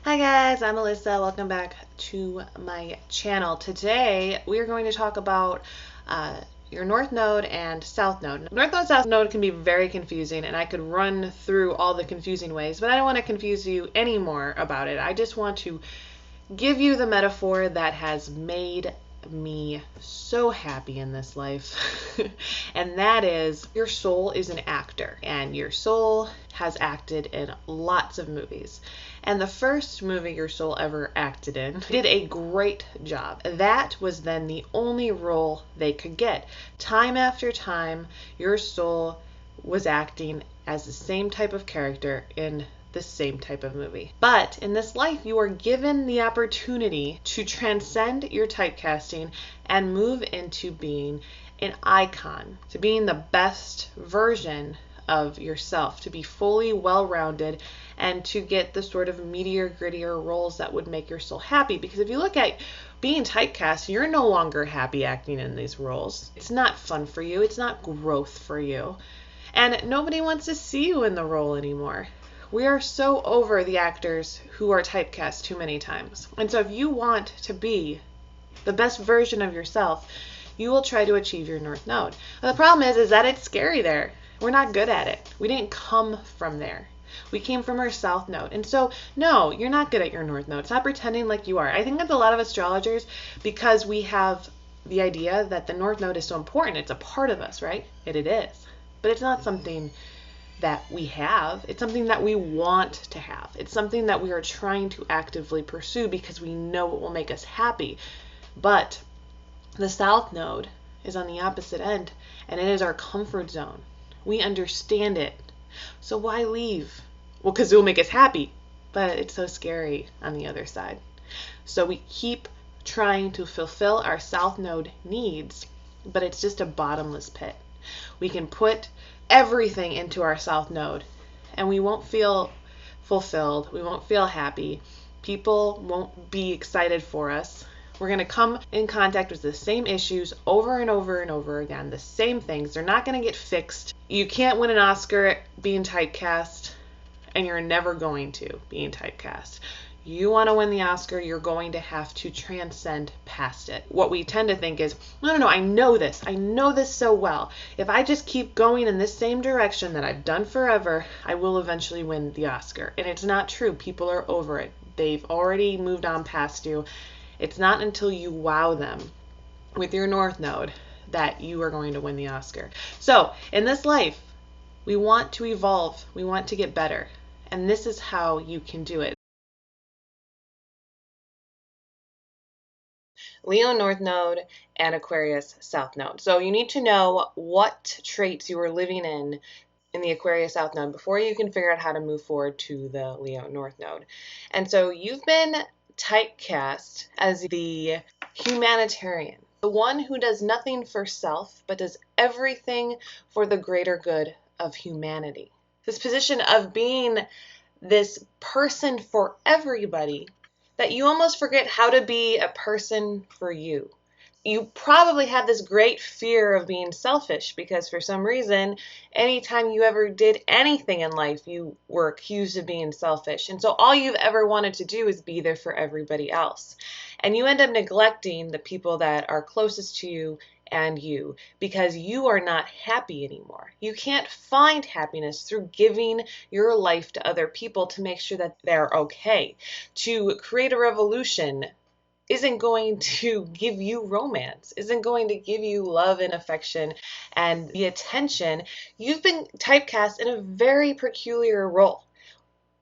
Hi guys, I'm Alyssa. Welcome back to my channel. Today we are going to talk about your North Node and South Node. North Node, South Node can be very confusing, and I could run through all the confusing ways, but I don't want to confuse you anymore about it. I just want to give you the metaphor that has made me so happy in this life. And that is, your soul is an actor, and your soul has acted in lots of movies. And the first movie your soul ever acted in did a great job. That was then the only role they could get. Time after time, your soul was acting as the same type of character in the same type of movie. But in this life, you are given the opportunity to transcend your typecasting and move into being an icon, to being the best version of yourself, to be fully well-rounded, and to get the sort of meatier, grittier roles that would make your soul happy. Because if you look at being typecast, you're no longer happy acting in these roles. It's not fun for you. It's not growth for you. And nobody wants to see you in the role anymore. We are so over the actors who are typecast too many times. And so if you want to be the best version of yourself, you will try to achieve your North Node. But the problem is that it's scary there. We're not good at it. We didn't come from there. We came from our South Node. And so, no, you're not good at your North Node. Stop pretending like you are. I think that's a lot of astrologers, because we have the idea that the North Node is so important. It's a part of us, right? And it is. But it's not something that we have. It's something that we want to have. It's something that we are trying to actively pursue because we know it will make us happy. But the South Node is on the opposite end, and it is our comfort zone. We understand it. So why leave? Well, because it will make us happy, but it's so scary on the other side. So we keep trying to fulfill our South Node needs, but it's just a bottomless pit. We can put everything into our South Node, and we won't feel fulfilled. We won't feel happy. People won't be excited for us. We're going to come in contact with the same issues over and over and over again, the same things. They're not going to get fixed. You can't win an Oscar being typecast, and you're never going to being typecast. You want to win the Oscar, you're going to have to transcend past it. What we tend to think is, no, I know this. I know this so well. If I just keep going in this same direction that I've done forever, I will eventually win the Oscar. And it's not true. People are over it. They've already moved on past you. It's not until you wow them with your North Node that you are going to win the Oscar. So, in this life, we want to evolve. We want to get better. And this is how you can do it. Leo North Node and Aquarius South Node. So you need to know what traits you are living in the Aquarius South Node before you can figure out how to move forward to the Leo North Node. And so you've been typecast as the humanitarian, the one who does nothing for self, but does everything for the greater good of humanity. This position of being this person for everybody, that you almost forget how to be a person for you. You probably have this great fear of being selfish because for some reason, anytime you ever did anything in life, you were accused of being selfish. And so all you've ever wanted to do is be there for everybody else. And you end up neglecting the people that are closest to you and you because you are not happy anymore. You can't find happiness through giving your life to other people to make sure that they're okay. To create a revolution isn't going to give you romance, isn't going to give you love and affection and the attention. You've been typecast in a very peculiar role.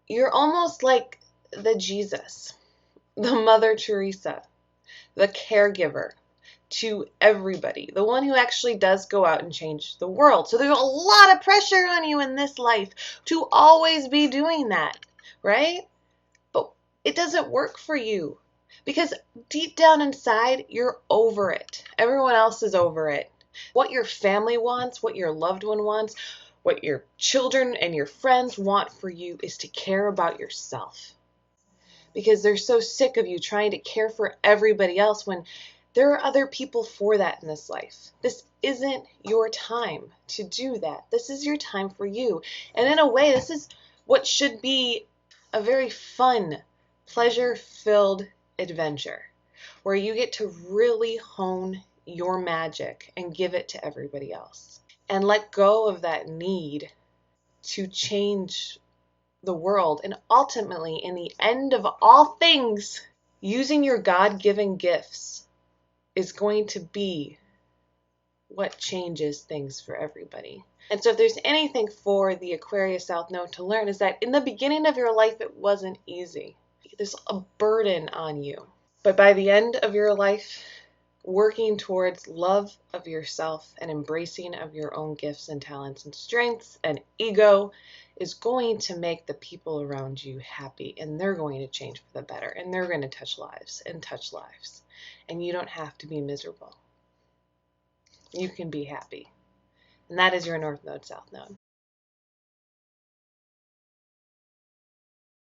You're almost like the Jesus, the Mother Teresa, the caregiver to everybody, the one who actually does go out and change the world. So there's a lot of pressure on you in this life to always be doing that, right? But it doesn't work for you because deep down inside, you're over it. Everyone else is over it. What your family wants, what your loved one wants, what your children and your friends want for you is to care about yourself. Because they're so sick of you trying to care for everybody else when there are other people for that in this life. This isn't your time to do that. This is your time for you. And in a way, this is what should be a very fun pleasure-filled adventure where you get to really hone your magic and give it to everybody else. And let go of that need to change the world. And ultimately, in the end of all things, using your God-given gifts is going to be what changes things for everybody. And so if there's anything for the Aquarius South Node to learn, is that in the beginning of your life, it wasn't easy. There's a burden on you. But by the end of your life, working towards love of yourself and embracing of your own gifts and talents and strengths and ego is going to make the people around you happy, and they're going to change for the better, and they're going to touch lives. And you don't have to be miserable. You can be happy. And that is your North Node, South Node.